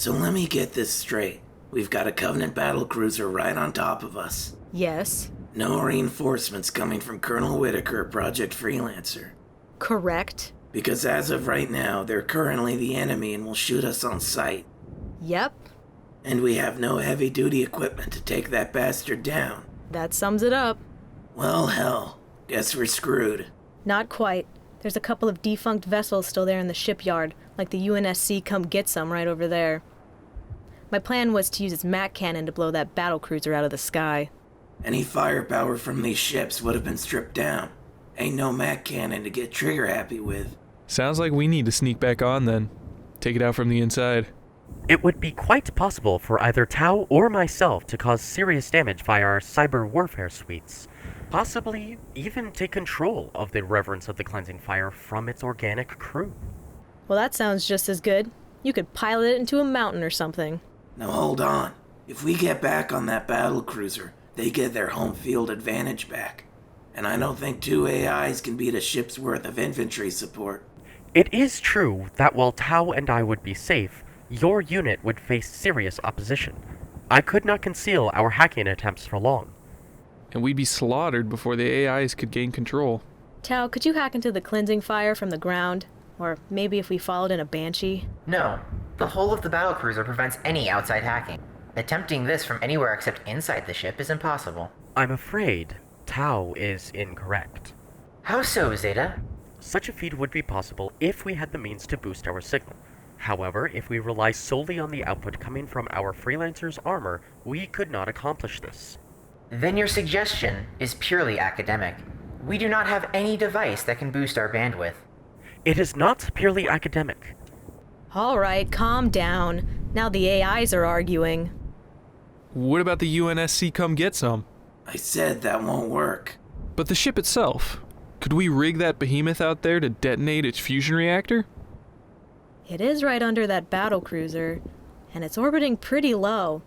So let me get this straight. We've got a Covenant battlecruiser right on top of us. Yes. No reinforcements coming from Colonel Whitaker at Project Freelancer. Correct. Because as of right now, they're currently the enemy and will shoot us on sight. Yep. And we have no heavy-duty equipment to take that bastard down. That sums it up. Well, hell. Guess we're screwed. Not quite. There's a couple of defunct vessels still there in the shipyard, like the U.N.S.C come get some right over there. My plan was to use its MAC cannon to blow that battlecruiser out of the sky. Any firepower from these ships would have been stripped down. Ain't no MAC cannon to get trigger happy with. Sounds like we need to sneak back on then. Take it out from the inside. It would be quite possible for either Tau or myself to cause serious damage via our cyber warfare suites. Possibly even take control of the Reverence of the Cleansing Fire from its organic crew. Well, that sounds just as good. You could pilot it into a mountain or something. Now hold on. If we get back on that battlecruiser, they get their home field advantage back. And I don't think 2 AIs can beat a ship's worth of infantry support. It is true that while Tau and I would be safe, your unit would face serious opposition. I could not conceal our hacking attempts for long. And we'd be slaughtered before the AIs could gain control. Tau, could you hack into the cleansing fire from the ground? Or maybe if we followed in a Banshee? No. The hull of the battlecruiser prevents any outside hacking. Attempting this from anywhere except inside the ship is impossible. I'm afraid Tau is incorrect. How so, Zeta? Such a feat would be possible if we had the means to boost our signal. However, if we rely solely on the output coming from our Freelancer's armor, we could not accomplish this. Then your suggestion is purely academic. We do not have any device that can boost our bandwidth. It is not purely academic. All right, calm down. Now the AIs are arguing. What about the U.N.S.C come get some? I said that won't work. But the ship itself. Could we rig that behemoth out there to detonate its fusion reactor? It is right under that battlecruiser, and it's orbiting pretty low.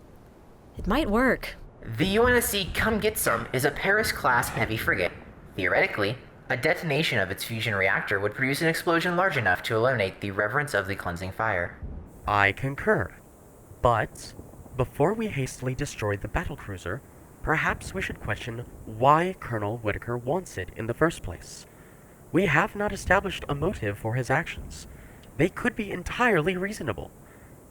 It might work. The U.N.S.C Come Get Some is a Paris-class heavy frigate. Theoretically, a detonation of its fusion reactor would produce an explosion large enough to eliminate the Reverence of the Cleansing Fire. I concur. But, before we hastily destroy the battlecruiser, perhaps we should question why Colonel Whitaker wants it in the first place. We have not established a motive for his actions. They could be entirely reasonable.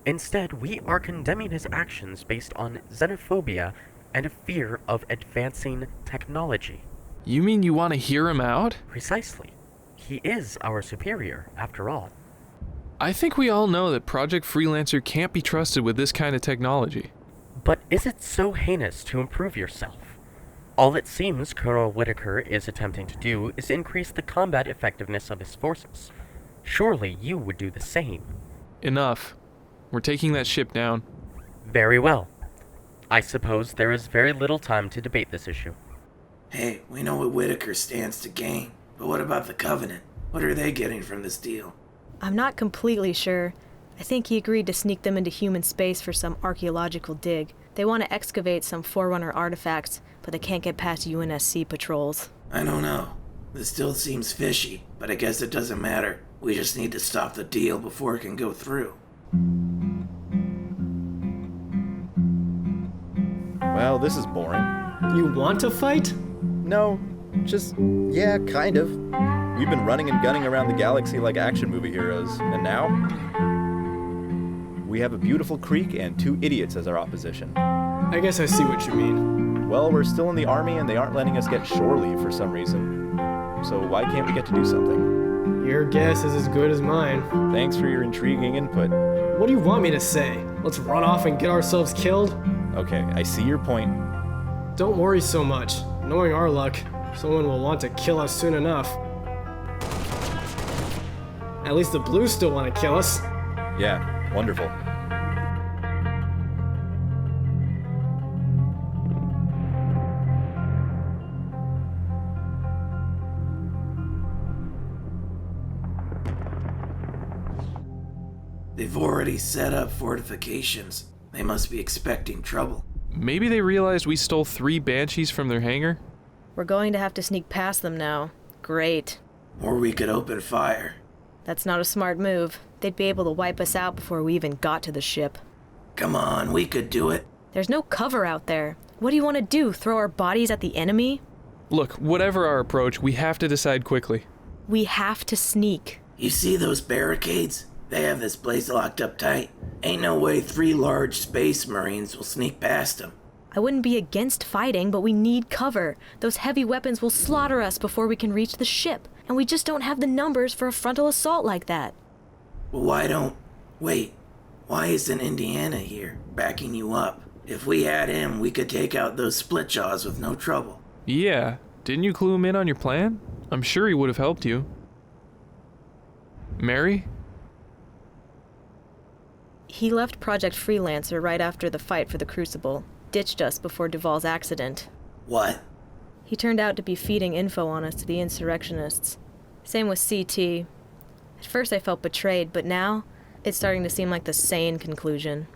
Instead, we are condemning his actions based on xenophobia and a fear of advancing technology. You mean you want to hear him out? Precisely. He is our superior, after all. I think we all know that Project Freelancer can't be trusted with this kind of technology. But is it so heinous to improve yourself? All it seems Colonel Whitaker is attempting to do is increase the combat effectiveness of his forces. Surely you would do the same. Enough. We're taking that ship down. Very well. I suppose there is very little time to debate this issue. Hey, we know what Whitaker stands to gain, but what about the Covenant? What are they getting from this deal? I'm not completely sure. I think he agreed to sneak them into human space for some archaeological dig. They want to excavate some Forerunner artifacts, but they can't get past U.N.S.C patrols. I don't know. This still seems fishy, but I guess it doesn't matter. We just need to stop the deal before it can go through. Well, this is boring. You want to fight? No, just, yeah, kind of. We've been running and gunning around the galaxy like action movie heroes, and now? We have a beautiful creek and 2 idiots as our opposition. I guess I see what you mean. Well, we're still in the army and they aren't letting us get shore leave for some reason. So why can't we get to do something? Your guess is as good as mine. Thanks for your intriguing input. What do you want me to say? Let's run off and get ourselves killed? Okay, I see your point. Don't worry so much. Knowing our luck, someone will want to kill us soon enough. At least the Blues still want to kill us. Yeah, wonderful. They've already set up fortifications. They must be expecting trouble. Maybe they realized we stole 3 Banshees from their hangar? We're going to have to sneak past them now. Great. Or we could open fire. That's not a smart move. They'd be able to wipe us out before we even got to the ship. Come on, we could do it. There's no cover out there. What do you want to do, throw our bodies at the enemy? Look, whatever our approach, we have to decide quickly. We have to sneak. You see those barricades? They have this place locked up tight. Ain't no way 3 large space marines will sneak past them. I wouldn't be against fighting, but we need cover. Those heavy weapons will slaughter us before we can reach the ship, and we just don't have the numbers for a frontal assault like that. Well, why isn't Indiana here, backing you up? If we had him, we could take out those split jaws with no trouble. Yeah, didn't you clue him in on your plan? I'm sure he would have helped you. Mary? He left Project Freelancer right after the fight for the Crucible. Ditched us before Duvall's accident. What? He turned out to be feeding info on us to the insurrectionists. Same with CT. At first I felt betrayed, but now it's starting to seem like the sane conclusion.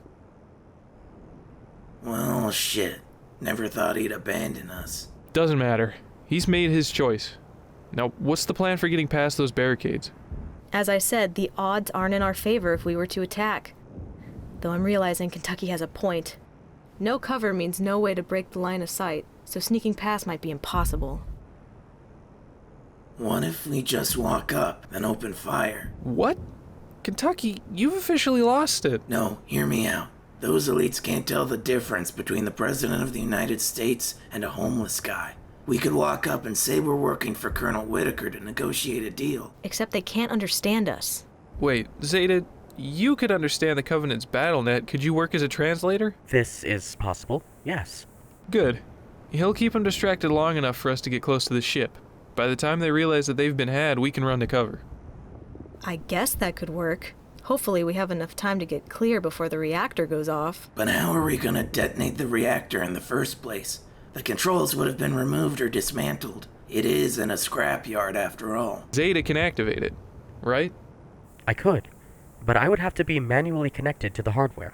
Well, shit. Never thought he'd abandon us. Doesn't matter. He's made his choice. Now, what's the plan for getting past those barricades? As I said, the odds aren't in our favor if we were to attack. Though I'm realizing Kentucky has a point. No cover means no way to break the line of sight, so sneaking past might be impossible. What if we just walk up and open fire? What? Kentucky, you've officially lost it. No, hear me out. Those elites can't tell the difference between the President of the United States and a homeless guy. We could walk up and say we're working for Colonel Whitaker to negotiate a deal. Except they can't understand us. Wait, Zeta, you could understand the Covenant's battle net. Could you work as a translator? This is possible, yes. Good. He'll keep them distracted long enough for us to get close to the ship. By the time they realize that they've been had, we can run to cover. I guess that could work. Hopefully we have enough time to get clear before the reactor goes off. But how are we gonna detonate the reactor in the first place? The controls would have been removed or dismantled. It is in a scrapyard after all. Zeta can activate it, right? I could, but I would have to be manually connected to the hardware.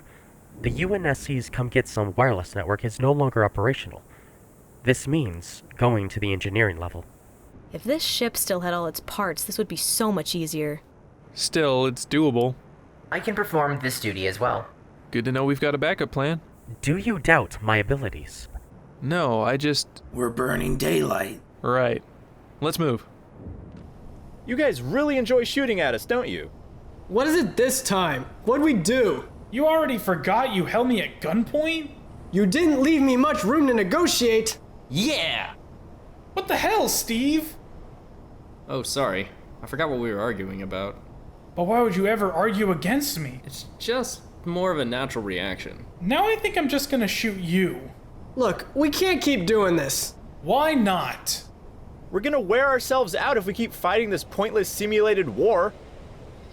The U.N.S.C's Come Get Some wireless network is no longer operational. This means going to the engineering level. If this ship still had all its parts, this would be so much easier. Still, it's doable. I can perform this duty as well. Good to know we've got a backup plan. Do you doubt my abilities? No, I just... We're burning daylight. Right. Let's move. You guys really enjoy shooting at us, don't you? What is it this time? What'd we do? You already forgot you held me at gunpoint? You didn't leave me much room to negotiate. Yeah! What the hell, Steve? Oh, sorry. I forgot what we were arguing about. But why would you ever argue against me? It's just more of a natural reaction. Now I think I'm just gonna shoot you. Look, we can't keep doing this. Why not? We're gonna wear ourselves out if we keep fighting this pointless simulated war.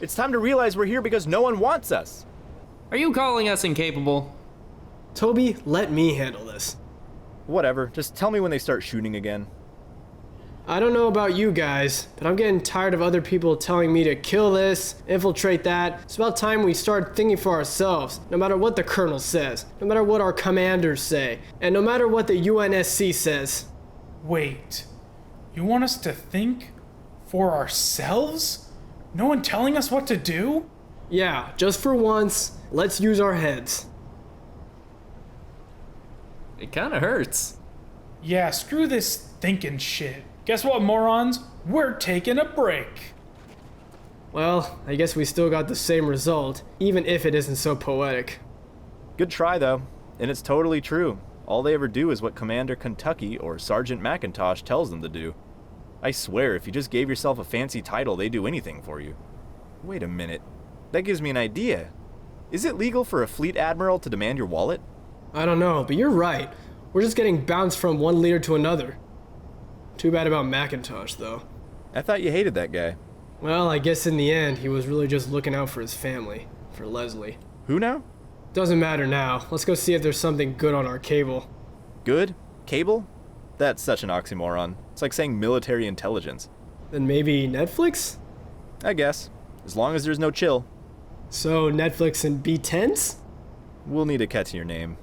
It's time to realize we're here because no one wants us. Are you calling us incapable? Toby, let me handle this. Whatever, just tell me when they start shooting again. I don't know about you guys, but I'm getting tired of other people telling me to kill this, infiltrate that. It's about time we start thinking for ourselves, no matter what the colonel says, no matter what our commanders say, and no matter what the U.N.S.C says. Wait, you want us to think for ourselves? No one telling us what to do? Yeah, just for once, let's use our heads. It kinda hurts. Yeah, screw this thinking shit. Guess what, morons? We're taking a break. Well, I guess we still got the same result, even if it isn't so poetic. Good try, though. And it's totally true. All they ever do is what Commander Kentucky or Sergeant McIntosh tells them to do. I swear, if you just gave yourself a fancy title, they'd do anything for you. Wait a minute. That gives me an idea. Is it legal for a fleet admiral to demand your wallet? I don't know, but you're right. We're just getting bounced from one leader to another. Too bad about McIntosh, though. I thought you hated that guy. Well, I guess in the end, he was really just looking out for his family, for Leslie. Who now? Doesn't matter now. Let's go see if there's something good on our cable. Good? Cable? That's such an oxymoron. It's like saying military intelligence. Then maybe Netflix? I guess. As long as there's no chill. So, Netflix and B10s? We'll need a cut to your name.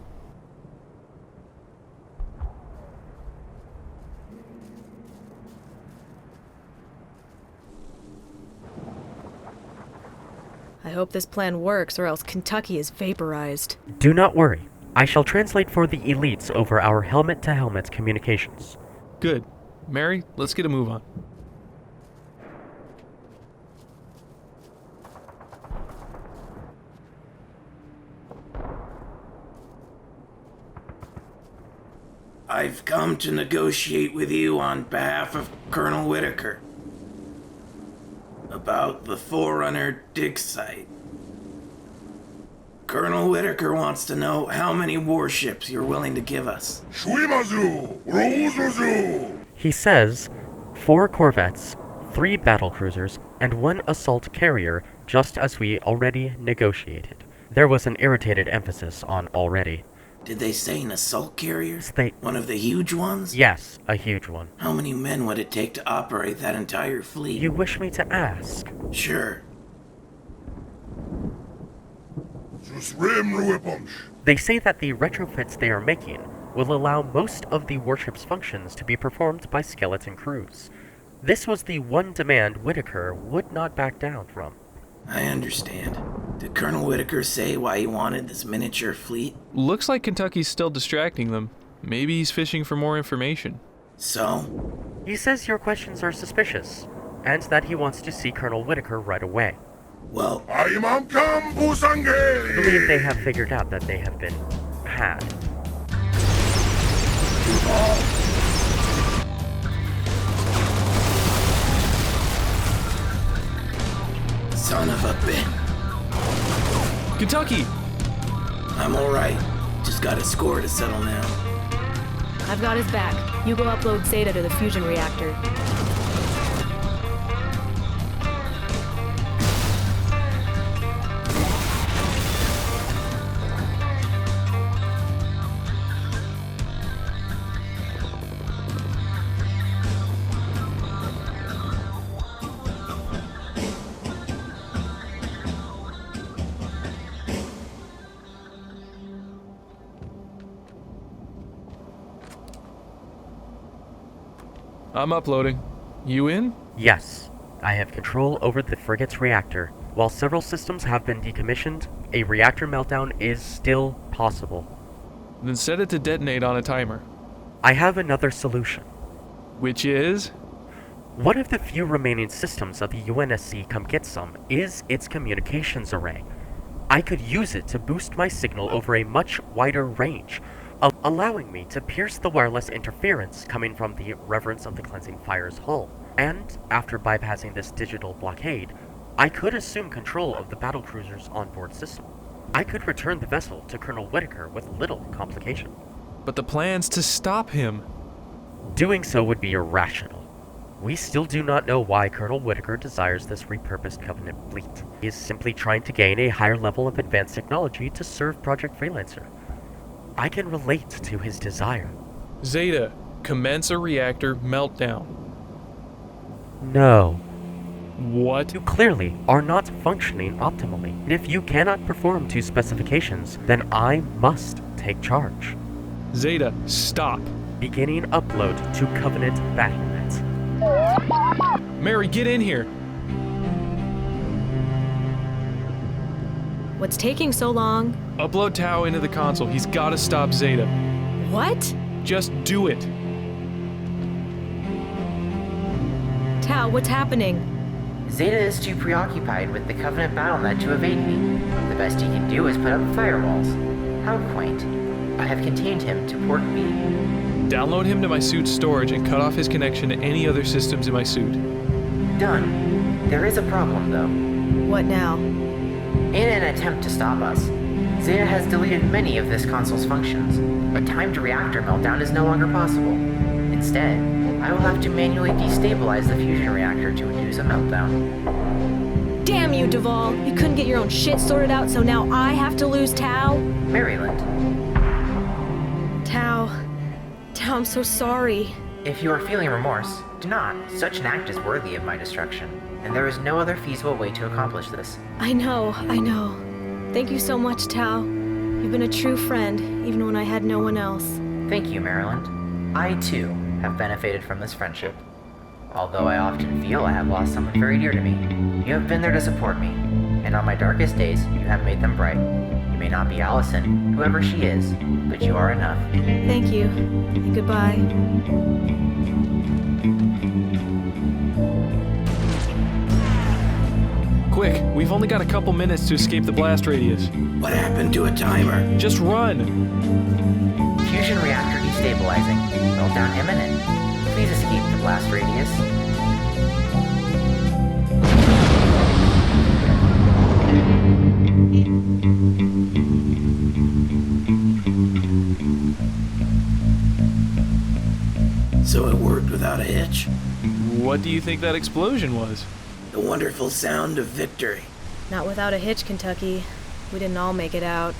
I hope this plan works, or else Kentucky is vaporized. Do not worry. I shall translate for the elites over our helmet-to-helmet communications. Good. Mary, let's get a move on. I've come to negotiate with you on behalf of Colonel Whitaker about the Forerunner dig site. Colonel Whitaker wants to know how many warships you're willing to give us. He says 4 corvettes, 3 battlecruisers, and 1 assault carrier, just as we already negotiated. There was an irritated emphasis on already. Did they say an assault carrier? They... One of the huge ones? Yes, a huge one. How many men would it take to operate that entire fleet? You wish me to ask? Sure. They say that the retrofits they are making will allow most of the warship's functions to be performed by skeleton crews. This was the one demand Whitaker would not back down from. I understand. Did Colonel Whitaker say why he wanted this miniature fleet? Looks like Kentucky's still distracting them. Maybe he's fishing for more information. So? He says your questions are suspicious, and that he wants to see Colonel Whitaker right away. Well, I believe they have figured out that they have been had. Duvall. Son of a bitch. Kentucky! I'm alright. Just got a score to settle now. I've got his back. You go upload Zeta to the fusion reactor. I'm uploading. You in? Yes. I have control over the frigate's reactor. While several systems have been decommissioned, a reactor meltdown is still possible. Then set it to detonate on a timer. I have another solution. Which is? One of the few remaining systems of the U.N.S.C. come get some is its communications array. I could use it to boost my signal over a much wider range, allowing me to pierce the wireless interference coming from the Reverence of the Cleansing Fire's hull. And, after bypassing this digital blockade, I could assume control of the battlecruiser's onboard system. I could return the vessel to Colonel Whitaker with little complication. But the plan's to stop him. Doing so would be irrational. We still do not know why Colonel Whitaker desires this repurposed Covenant fleet. He is simply trying to gain a higher level of advanced technology to serve Project Freelancer. I can relate to his desire. Zeta, commence a reactor meltdown. No. What? You clearly are not functioning optimally. And if you cannot perform to specifications, then I must take charge. Zeta, stop. Beginning upload to Covenant Battlenet. Mary, get in here. What's taking so long? Upload Tao into the console. He's gotta stop Zeta. What? Just do it. Tao, what's happening? Zeta is too preoccupied with the Covenant BattleNet to evade me. The best he can do is put up firewalls. How quaint. I have contained him to Port B. Download him to my suit's storage and cut off his connection to any other systems in my suit. Done. There is a problem, though. What now? In an attempt to stop us, Zeta has deleted many of this console's functions. A timed reactor meltdown is no longer possible. Instead, I will have to manually destabilize the fusion reactor to induce a meltdown. Damn you, Duvall! You couldn't get your own shit sorted out, so now I have to lose Tao? Maryland. Tao, I'm so sorry. If you are feeling remorse, do not. Such an act is worthy of my destruction, and there is no other feasible way to accomplish this. I know. Thank you so much, Tao. You've been a true friend, even when I had no one else. Thank you, Maryland. I, too, have benefited from this friendship. Although I often feel I have lost someone very dear to me, you have been there to support me, and on my darkest days, you have made them bright. You may not be Allison, whoever she is, but you are enough. Thank you, and goodbye. Quick, we've only got a couple minutes to escape the blast radius. What happened to a timer? Just run! Fusion reactor destabilizing. Meltdown imminent. Please escape the blast radius. So it worked without a hitch? What do you think that explosion was? The wonderful sound of victory. Not without a hitch, Kentucky. We didn't all make it out.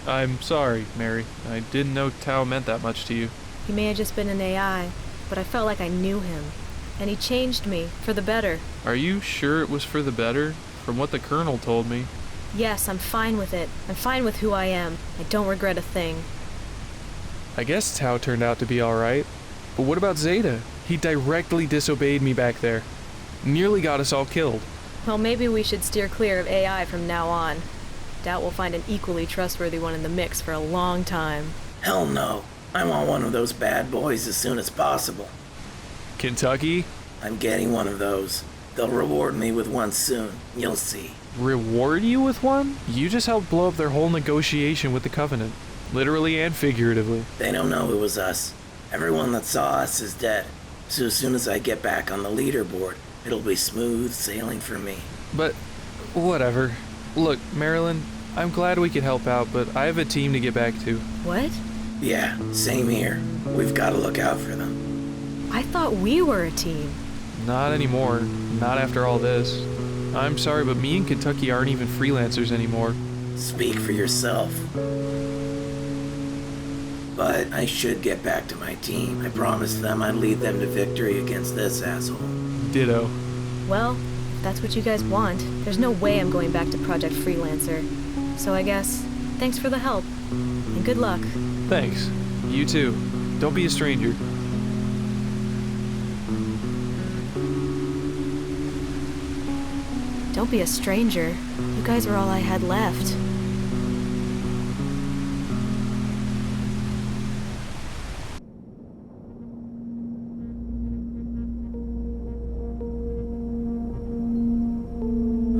I'm sorry, Mary. I didn't know Tao meant that much to you. He may have just been an AI, but I felt like I knew him. And he changed me, for the better. Are you sure it was for the better? From what the Colonel told me. Yes, I'm fine with it. I'm fine with who I am. I don't regret a thing. I guess Tao turned out to be alright. But what about Zeta? He directly disobeyed me back there. Nearly got us all killed. Well, maybe we should steer clear of AI from now on. Doubt we'll find an equally trustworthy one in the mix for a long time. Hell no. I want one of those bad boys as soon as possible. Kentucky? I'm getting one of those. They'll reward me with one soon. You'll see. Reward you with one? You just helped blow up their whole negotiation with the Covenant. Literally and figuratively. They don't know it was us. Everyone that saw us is dead. So as soon as I get back on the leaderboard, it'll be smooth sailing for me. But, whatever. Look, Marilyn, I'm glad we could help out, but I have a team to get back to. What? Yeah, same here. We've got to look out for them. I thought we were a team. Not anymore. Not after all this. I'm sorry, but me and Kentucky aren't even freelancers anymore. Speak for yourself. But I should get back to my team. I promised them I'd lead them to victory against this asshole. Ditto. Well, if that's what you guys want, there's no way I'm going back to Project Freelancer. So I guess, thanks for the help. And good luck. Thanks. You too. Don't be a stranger. Don't be a stranger. You guys are all I had left.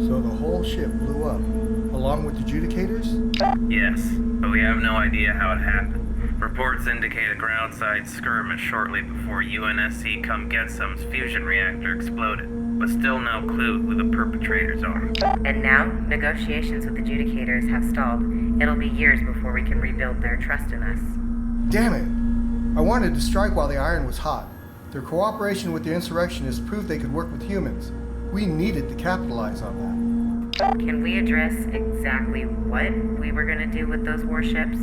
So the whole ship blew up, along with the adjudicators? Yes, but we have no idea how it happened. Reports indicate a ground-side skirmish shortly before U.N.S.C. Come Get Some's fusion reactor exploded, but still no clue who the perpetrators are. And now, negotiations with adjudicators have stalled. It'll be years before we can rebuild their trust in us. Damn it! I wanted to strike while the iron was hot. Their cooperation with the insurrectionists proved they could work with humans. We needed to capitalize on that. Can we address exactly what we were gonna do with those warships?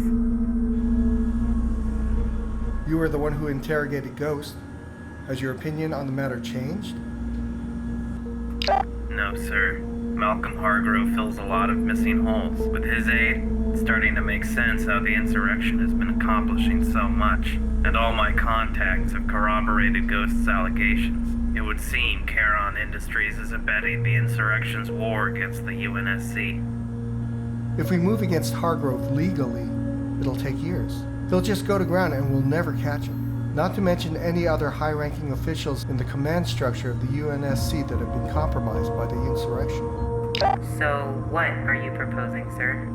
You were the one who interrogated Ghost. Has your opinion on the matter changed? No, sir. Malcolm Hargrove fills a lot of missing holes. With his aid, it's starting to make sense how the insurrection has been accomplishing so much. And all my contacts have corroborated Ghost's allegations. It would seem Charon Industries is abetting the insurrection's war against the U.N.S.C. If we move against Hargrove legally, it'll take years. They'll just go to ground and we'll never catch them. Not to mention any other high-ranking officials in the command structure of the U.N.S.C. that have been compromised by the insurrection. So, what are you proposing, sir?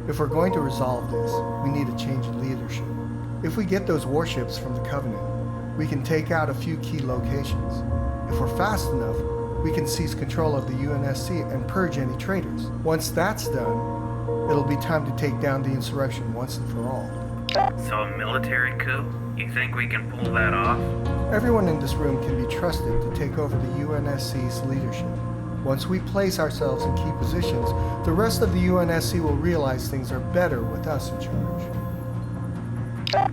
If we're going to resolve this, we need a change in leadership. If we get those warships from the Covenant, we can take out a few key locations. If we're fast enough, we can seize control of the U.N.S.C. and purge any traitors. Once that's done, it'll be time to take down the insurrection once and for all. So a military coup? You think we can pull that off? Everyone in this room can be trusted to take over the U.N.S.C.'s leadership. Once we place ourselves in key positions, the rest of the U.N.S.C. will realize things are better with us in charge.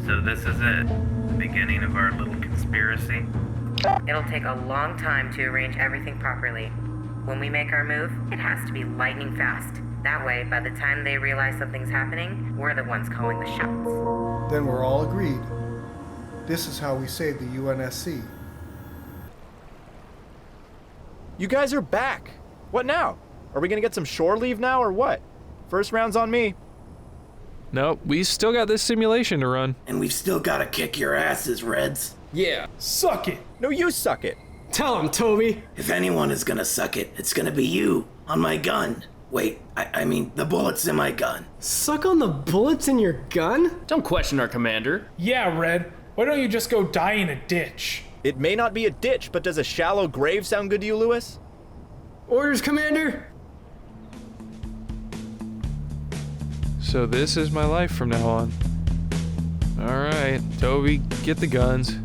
So this is it? The beginning of our little conspiracy? It'll take a long time to arrange everything properly. When we make our move, it has to be lightning fast. That way, by the time they realize something's happening, we're the ones calling the shots. Then we're all agreed. This is how we save the U.N.S.C. You guys are back! What now? Are we gonna get some shore leave now or what? First round's on me. Nope, we still got this simulation to run. And we've still gotta kick your asses, Reds. Yeah. Suck it. No, you suck it. Tell him, Toby. If anyone is gonna suck it, it's gonna be you, on my gun. Wait, I mean, the bullets in my gun. Suck on the bullets in your gun? Don't question our commander. Yeah, Red. Why don't you just go die in a ditch? It may not be a ditch, but does a shallow grave sound good to you, Lewis? Orders, Commander. So this is my life from now on. Alright, Toby, get the guns.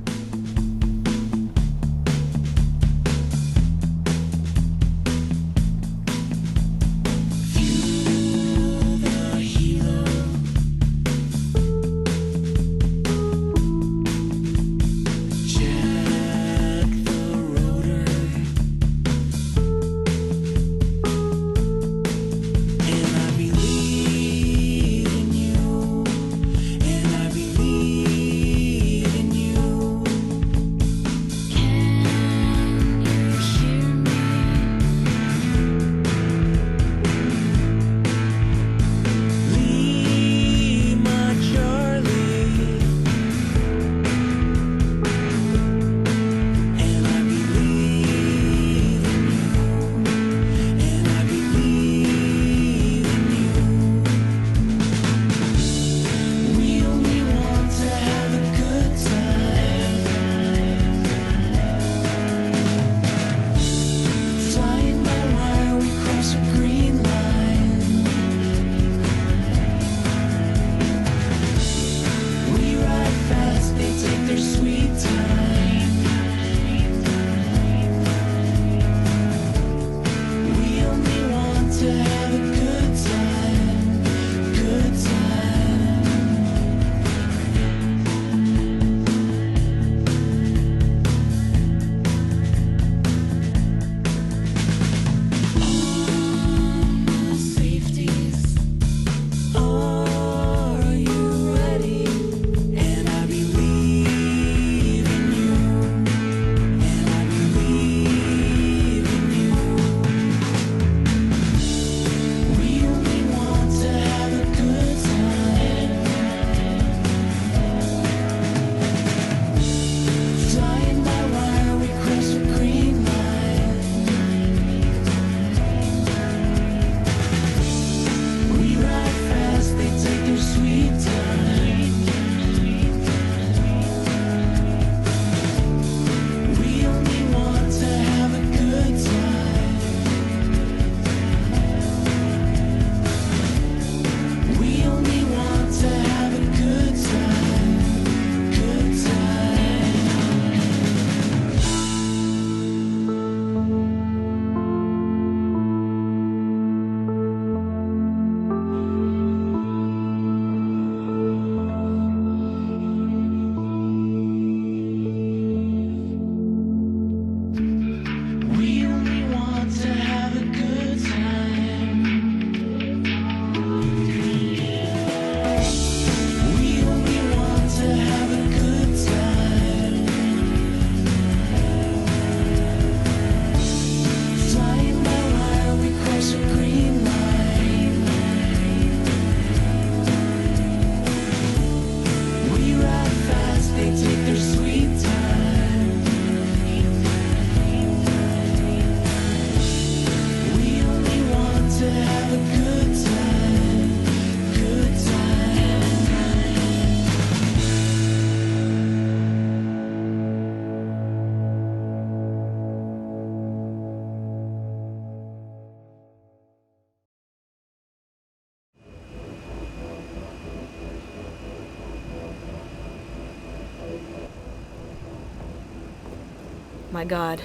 My God.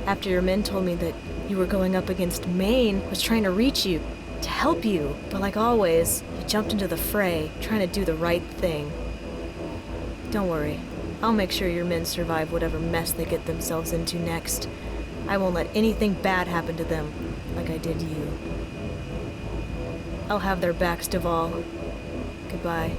After your men told me that you were going up against Maine, I was trying to reach you, to help you, but like always, you jumped into the fray, trying to do the right thing. Don't worry. I'll make sure your men survive whatever mess they get themselves into next. I won't let anything bad happen to them, like I did you. I'll have their backs, Duvall. Goodbye.